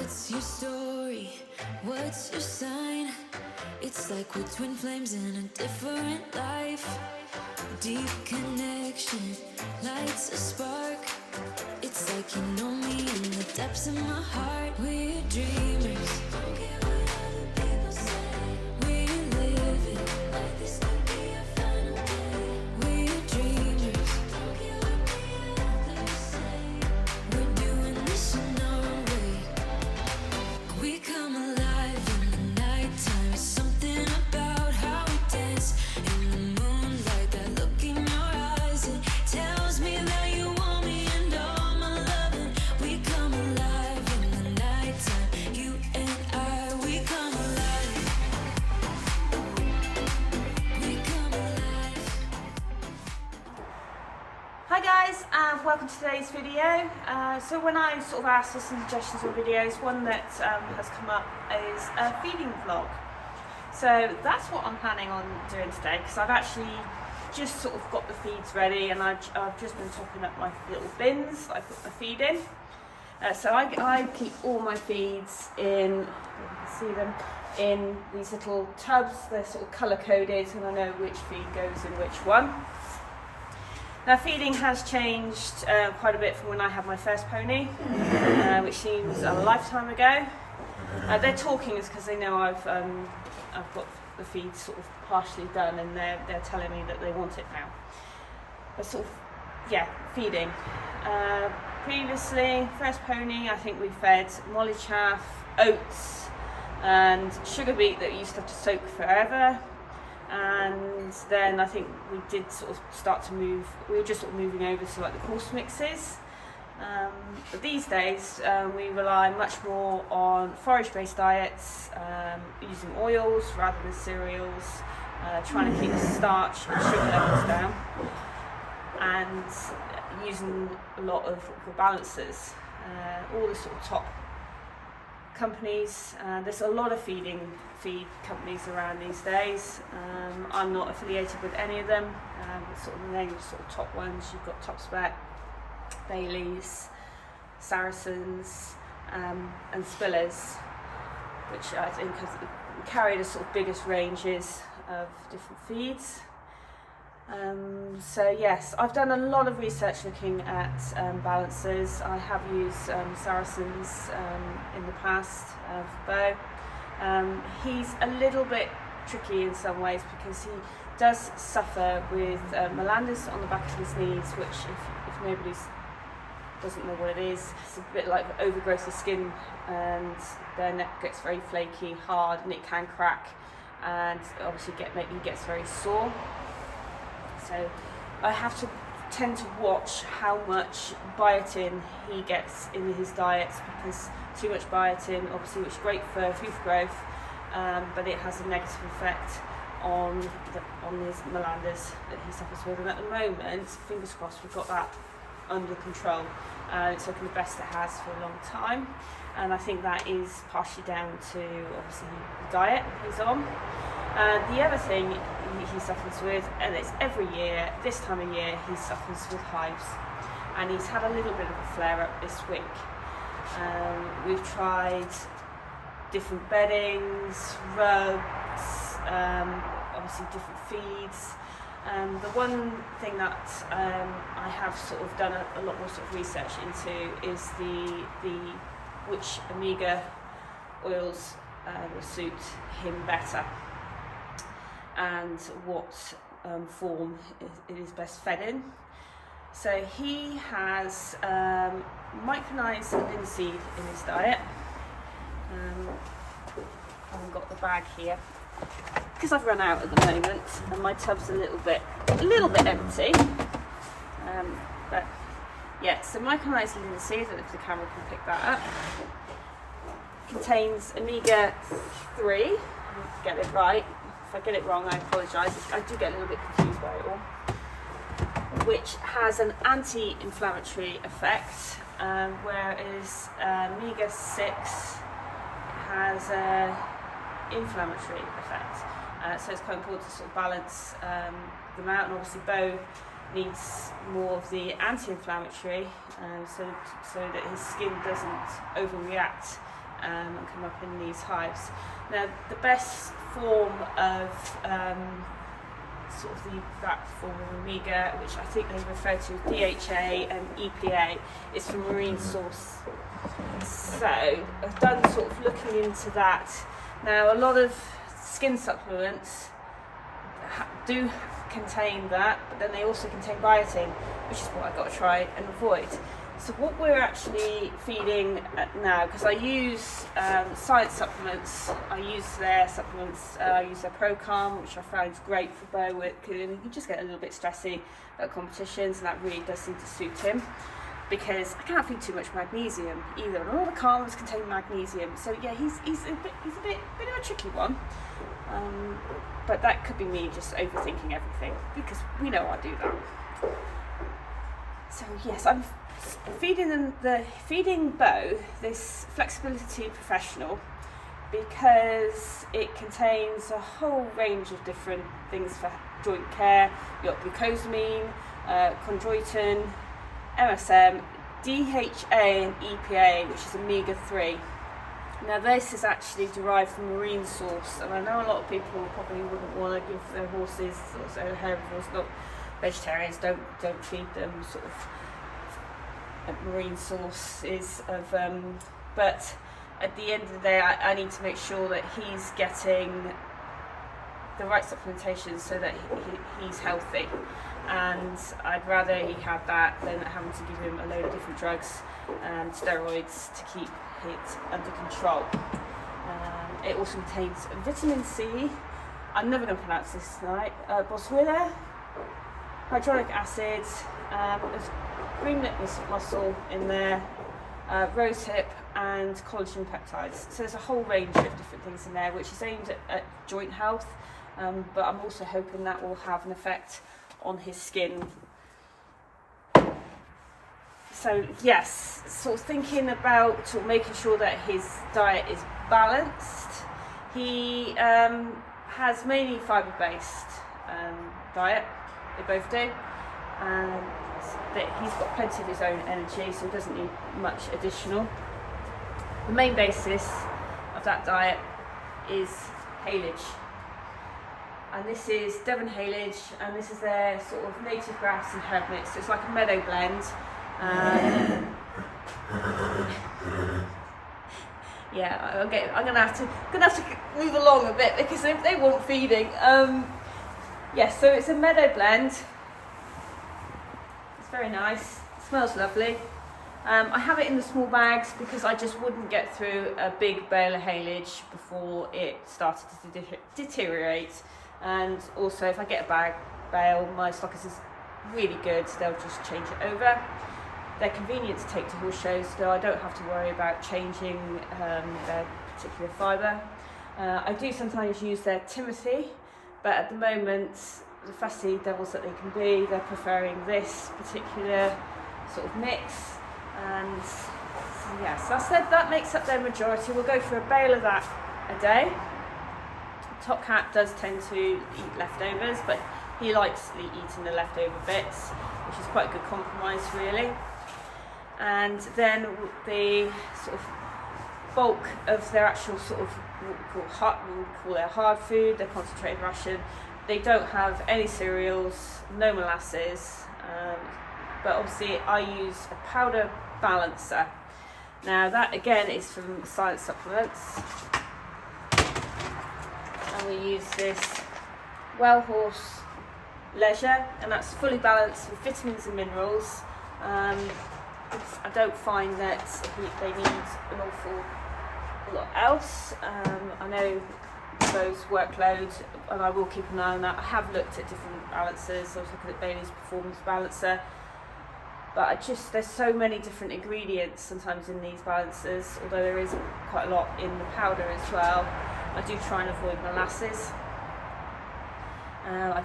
What's your story? What's your sign? It's like we're twin flames in a different life. Deep connection lights a spark. It's like you know me in the depths of my heart. We're dreamers. Don't care what other people say. We're living like this could be our final day. We're dreamers. Don't care what the others say. We're doing this in our own way. We come alive in the nighttime. It's something about how we dance in the moonlight. That look in your eyes, it tells me that you want me and all my loving. We come alive in the nighttime. You and I, we come alive. We come alive. Hi guys, and welcome to today's video. So when I sort of asked for some suggestions on videos, one that has come up is a feeding vlog. So that's what I'm planning on doing today, because I've actually just sort of got the feeds ready, and I've just been topping up my little bins that I put my feed in. So I keep all my feeds in, you can see them, in these little tubs. They're sort of colour coded, and I know which feed goes in which one. Now feeding has changed quite a bit from when I had my first pony, which seems a lifetime ago. They're talking is because they know I've got the feed sort of partially done, and they're telling me that they want it now. But sort of, yeah, feeding. Previously, first pony, I think we fed molly chaff, oats, and sugar beet that used to have to soak forever. And then I think we did sort of start to move, we were just sort of moving over to like the coarse mixes. But these days we rely much more on forage-based diets, using oils rather than cereals, trying to keep the starch and sugar levels down, and using a lot of the balancers. All the sort of top companies, there's a lot of feed companies around these days. I'm not affiliated with any of them. Sort of the names, sort of top ones, you've got Top Spec, Bailey's, Saracens, and Spillers, which I think carry the sort of biggest ranges of different feeds. So yes, I've done a lot of research looking at balancers. I have used Saracens in the past for Beau. He's a little bit tricky in some ways because he does suffer with melanders on the back of his knees, which if nobody doesn't know what it is, it's a bit like overgrowth of skin, and their neck gets very flaky, hard, and it can crack, and obviously he gets very sore. So I have to tend to watch how much biotin he gets in his diets, because too much biotin, obviously, which is great for hoof growth, but it has a negative effect on his melanders that he suffers with. And at the moment, fingers crossed, we've got that under control. It's looking the best it has for a long time, and I think that is partially down to obviously the diet he's on. The other thing he suffers with, and it's every year, this time of year, he suffers with hives, and he's had a little bit of a flare up this week. We've tried different beddings, rugs, obviously different feeds. The one thing that I have sort of done a lot more sort of research into is which omega oils will suit him better, and what form it is best fed in. So he has micronized linseed in his diet. I've got the bag here because I've run out at the moment, and my tub's a little bit empty. But yeah, so micronized linseed, I don't know if the camera can pick that up, contains omega-3. Get it right. If I get it wrong, I apologise. I do get a little bit confused by it all. Which has an anti-inflammatory effect, whereas omega-6 has an inflammatory effect. So it's quite important to sort of balance them out, and obviously Beau needs more of the anti-inflammatory, so that his skin doesn't overreact and come up in these hives. Now the best form of sort of that form of omega, which I think they refer to as DHA and EPA, is from marine source. So I've done sort of looking into that. Now a lot of skin supplements do contain that, but then they also contain biotin, which is what I've got to try and avoid. So what we're actually feeding now, because I use science supplements, I use their supplements, I use their Pro-Calm, which I found is great for Beau, because you just get a little bit stressy at competitions, and that really does seem to suit him, because I can't feed too much magnesium either, and all the calms contain magnesium, so yeah, he's a bit of a tricky one, but that could be me just overthinking everything, because we know I do that. So yes, I'm feeding Beau this Flexibility Professional because it contains a whole range of different things for joint care. You've got glucosamine, chondroitin, MSM, DHA and EPA, which is omega-3. Now this is actually derived from marine source, and I know a lot of people probably wouldn't want to give their horses, also herbivores, not vegetarians, don't feed them sort of marine sources of, but at the end of the day I need to make sure that he's getting the right supplementation so that he's healthy, and I'd rather he have that than having to give him a load of different drugs and steroids to keep it under control. It also contains vitamin C, I'm never going to pronounce this tonight, boswellia, hyaluronic acid, there's green litmus mussel in there, rosehip and collagen peptides. So there's a whole range of different things in there which is aimed at joint health, but I'm also hoping that will have an effect on his skin. So yes, sort of thinking about sort of making sure that his diet is balanced. He has mainly fibre-based diet, they both do, and that he's got plenty of his own energy, so he doesn't need much additional. The main basis of that diet is haylage, and this is Devon haylage, and this is their sort of native grass and herb mix. So it's like a meadow blend. Yeah, okay, I'm gonna have to move along a bit because they want feeding. Yes, so it's a meadow blend. It's very nice. It smells lovely. I have it in the small bags because I just wouldn't get through a big bale of haylage before it started to deteriorate. And also, if I get a bale, my stockist is really good, so they'll just change it over. They're convenient to take to horse shows, so I don't have to worry about changing their particular fibre. I do sometimes use their Timothy, but at the moment, the fussy devils that they can be, they're preferring this particular sort of mix. And so yes, I said that makes up their majority. We'll go for a bale of that a day. Top Cat does tend to eat leftovers, but he likes eating the leftover bits, which is quite a good compromise really. And then the sort of bulk of their actual sort of what we call their hard food, their concentrated ration, they don't have any cereals, no molasses, but obviously I use a powder balancer. Now that again is from Science Supplements, and we use this Horse Leisure, and that's fully balanced with vitamins and minerals. I don't find that they need an awful lot else. I know Beau's workload, and I will keep an eye on that. I have looked at different balancers. I was looking at Bailey's Performance Balancer, but there's so many different ingredients sometimes in these balancers, although there is quite a lot in the powder as well. I do try and avoid molasses. I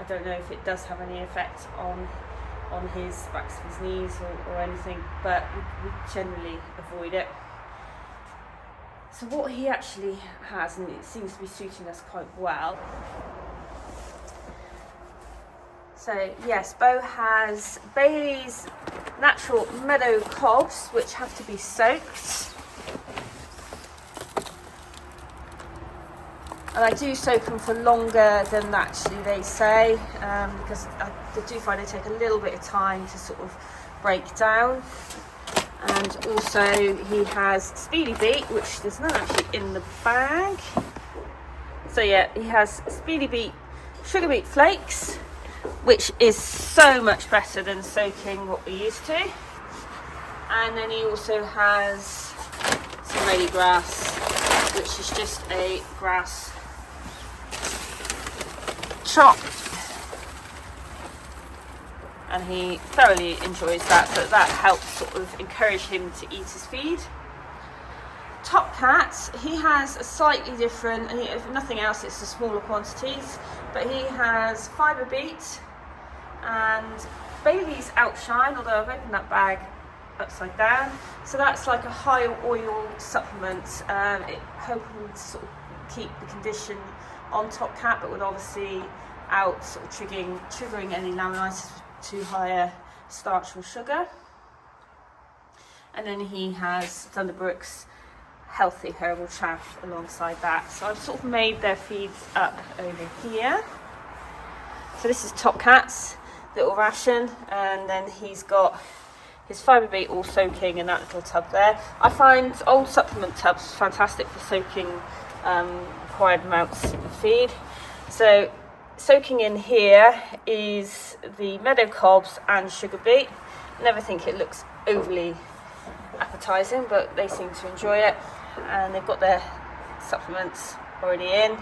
don't know if it does have any effect on his backs of his knees or anything, but we generally avoid it. So what he actually has, and it seems to be suiting us quite well. So yes, Beau has Bailey's natural meadow cobs, which have to be soaked. And I do soak them for longer than actually they say, because I do find they take a little bit of time to sort of break down. And also he has Speedy Beat, which there's none actually in the bag. So yeah, he has Speedy Beat sugar beet flakes, which is so much better than soaking what we used to. And then he also has some ready grass, which is just a grass chop, and he thoroughly enjoys that, so that helps sort of encourage him to eat his feed. Top Cat, he has a slightly different, if nothing else it's the smaller quantities, but he has fibre beet and Bailey's Outshine, although I've opened that bag upside down, so that's like a high oil supplement, it hoping to sort of keep the condition on Top Cat, but would obviously out sort of triggering any laminitis to higher starch or sugar. And then he has Thunderbrooks healthy herbal chaff alongside that. So I've sort of made their feeds up over here. So this is Top Cat's little ration, and then he's got his fibre beet all soaking in that little tub there. I find old supplement tubs fantastic for soaking required amounts of feed. So soaking in here is the meadow cobs and sugar beet. Never think it looks overly appetizing, but they seem to enjoy it, and they've got their supplements already in.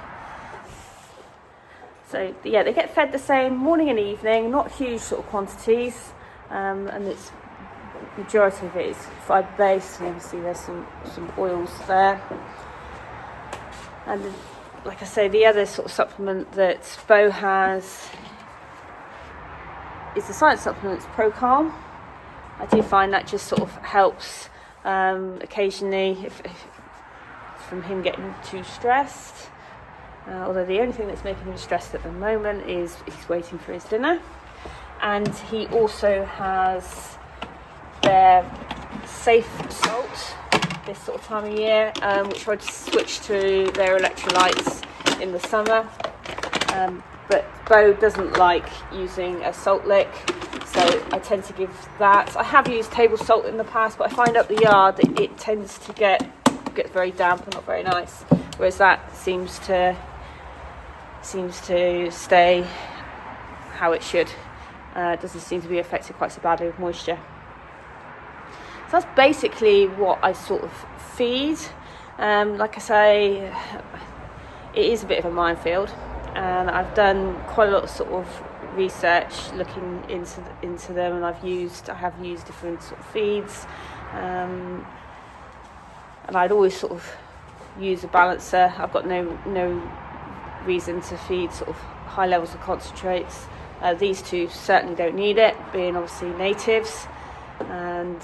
So yeah, they get fed the same morning and evening, not huge sort of quantities, and it's majority of it is fibre based, and obviously there's some oils there. And like I say, the other sort of supplement that Beau has is the science supplements Pro Calm. I do find that just sort of helps occasionally if from him getting too stressed. Although the only thing that's making him stressed at the moment is he's waiting for his dinner. And he also has their safe salt this sort of time of year, which I'd switch to their electrolytes in the summer. But Beau doesn't like using a salt lick, so I tend to give that. I have used table salt in the past, but I find up the yard that it tends to get very damp and not very nice, whereas that seems to stay how it should. It doesn't seem to be affected quite so badly with moisture. So that's basically what I sort of feed. Like I say, it is a bit of a minefield, and I've done quite a lot of sort of research looking into them, and I have used different sort of feeds, and I'd always sort of use a balancer. I've got no reason to feed sort of high levels of concentrates. These two certainly don't need it, being obviously natives, and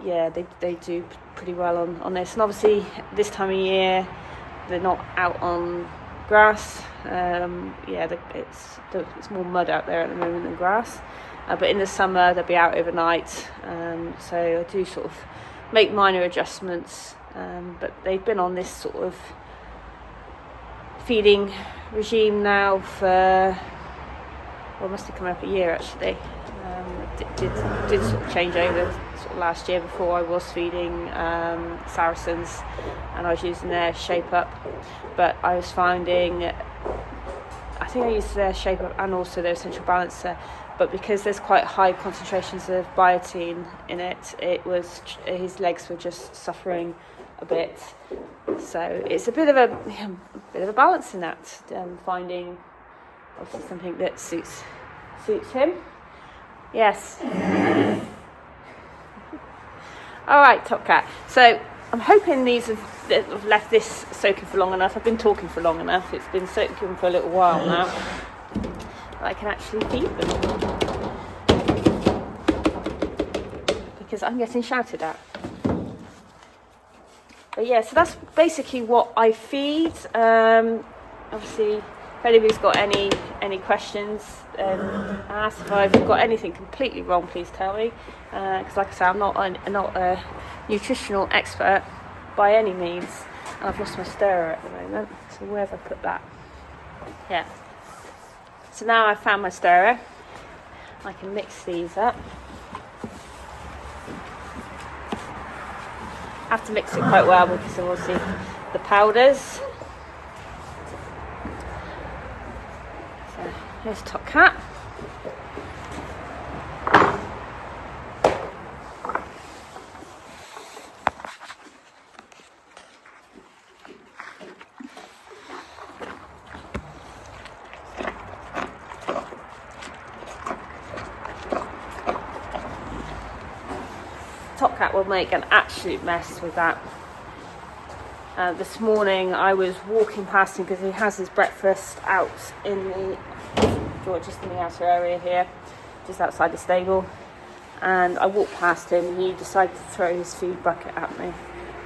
yeah, they do pretty well on this. And obviously this time of year they're not out on grass. It's more mud out there at the moment than grass, but in the summer they'll be out overnight, so I do sort of make minor adjustments, but they've been on this sort of feeding regime now for, well, must have come up a year actually. Did sort of change over sort of last year. Before I was feeding Saracens, and I was using their Shape Up, but I was finding, I think I used their Shape Up and also their Essential Balancer, but because there's quite high concentrations of biotin in it, his legs were just suffering a bit. So it's a bit of a balance in that, finding obviously something that suits him. Yes. All right, Top Cat. So I'm hoping these have left this soaking for long enough. I've been talking for long enough. It's been soaking for a little while now. I can actually feed them because I'm getting shouted at. But yeah, so that's basically what I feed. Obviously, if anybody's got any questions, ask. If I've got anything completely wrong, please tell me. Because like I say, I'm not a nutritional expert by any means. And I've lost my stirrer at the moment, so where have I put that? Yeah. So now I've found my stirrer. I can mix these up. I have to mix it quite well because of obviously the powders. So here's Top Cat. Top Cat will make an absolute mess with that. This morning I was walking past him because he has his breakfast out in the just in the outer area here, just outside the stable, and I walked past him and he decided to throw his feed bucket at me,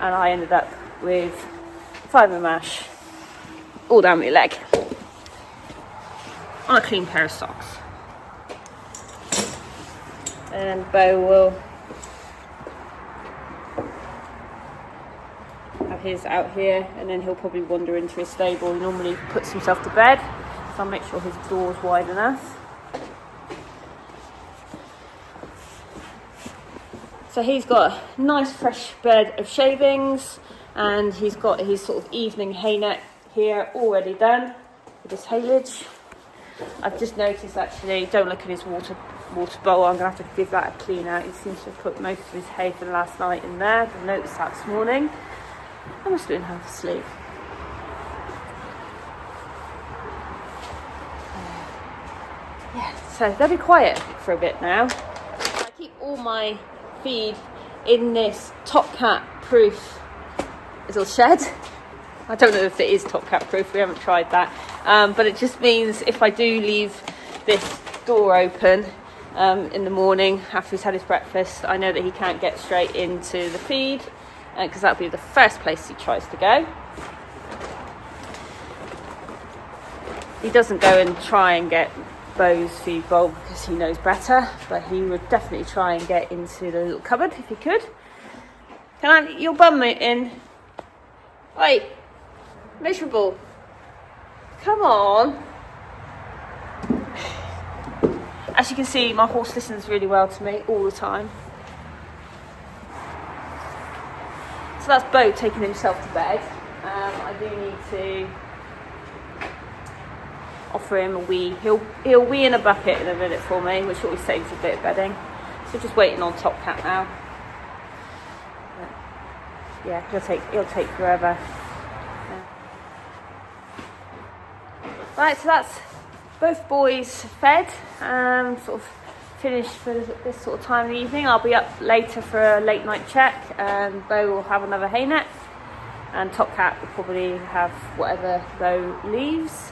and I ended up with fibre mash all down my leg on a clean pair of socks. And Beau will have his out here, and then he'll probably wander into his stable. He normally puts himself to bed, so I'll make sure his door's wide enough. So he's got a nice fresh bed of shavings, and he's got his sort of evening hay net here already done with his haylage. I've just noticed, actually, don't look at his water bowl, I'm going to have to give that a clean out. He seems to have put most of his hay from last night in there. I noticed that this morning. I must have been half asleep. Yeah, so they'll be quiet for a bit now. I keep all my feed in this Top Cat proof little shed. I don't know if it is Top Cat proof, we haven't tried that, but it just means if I do leave this door open in the morning after he's had his breakfast, I know that he can't get straight into the feed, because that'll be the first place he tries to go. He doesn't go and try and get Beau's feed bowl because he knows better, but he would definitely try and get into the little cupboard if he could. Can I your bum in? Oi, miserable. Come on. As you can see, my horse listens really well to me all the time. So that's Beau taking himself to bed. I do need to offer him a wee. He'll wee in a bucket in a minute for me, which always saves a bit of bedding. So just waiting on Top Cat now. Yeah, he'll take forever. Yeah. Right, so that's both boys fed, sort of finished for this sort of time of the evening. I'll be up later for a late night check, and Beau will have another hay net, and Top Cat will probably have whatever Beau leaves.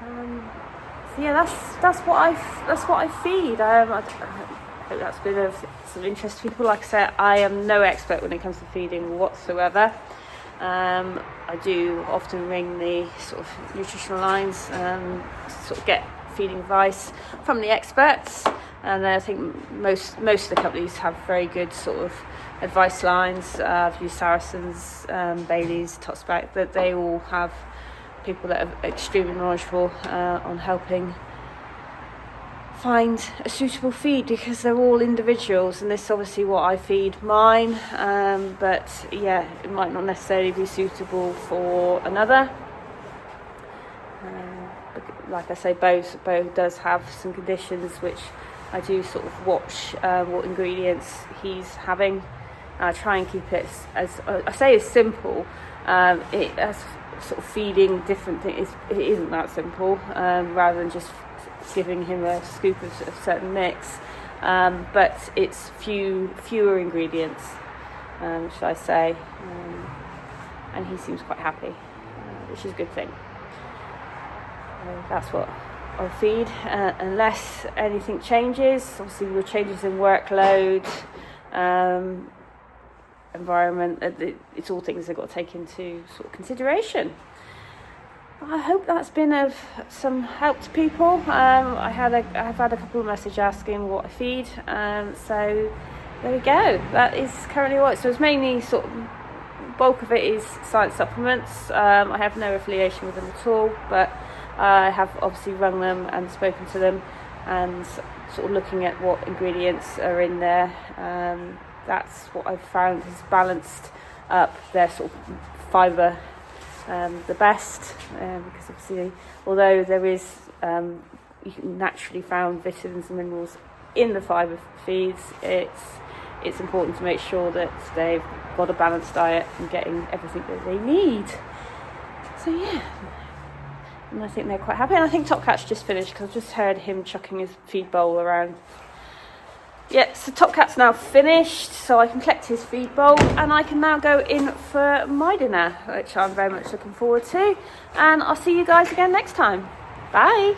So yeah, that's what I feed. I hope that's been of some interest to people. Like I said, I am no expert when it comes to feeding whatsoever. I do often ring the sort of nutritional lines to sort of get feeding advice from the experts, and I think most of the companies have very good sort of advice lines. I've used Saracens, Bailey's, Totspec, but they all have people that are extremely knowledgeable on helping find a suitable feed, because they're all individuals, and this is obviously what I feed mine, but yeah, it might not necessarily be suitable for another. Like I say, Beau does have some conditions which I do sort of watch what ingredients he's having. I try and keep it as I say, as simple. As sort of feeding different things, it isn't that simple. Rather than just giving him a scoop of a certain mix, but it's fewer ingredients, should I say, and he seems quite happy, which is a good thing. That's what I'll feed, unless anything changes. Obviously, with changes in workload, environment, it's all things they've got to take into sort of consideration. I hope that's been of some help to people. I've had a couple of messages asking what I feed, so there we go. That is currently what. So it's mainly sort of bulk of it is science supplements. I have no affiliation with them at all, but I have obviously rung them and spoken to them and sort of looking at what ingredients are in there. That's what I've found has balanced up their sort of fibre the best, because obviously although there is you can naturally found vitamins and minerals in the fibre feeds, it's important to make sure that they've got a balanced diet and getting everything that they need. So yeah, and I think they're quite happy, and I think Top Cat's just finished because I've just heard him chucking his feed bowl around. Yeah, so Top Cat's now finished, so I can collect his feed bowl and I can now go in for my dinner, which I'm very much looking forward to. And I'll see you guys again next time. Bye!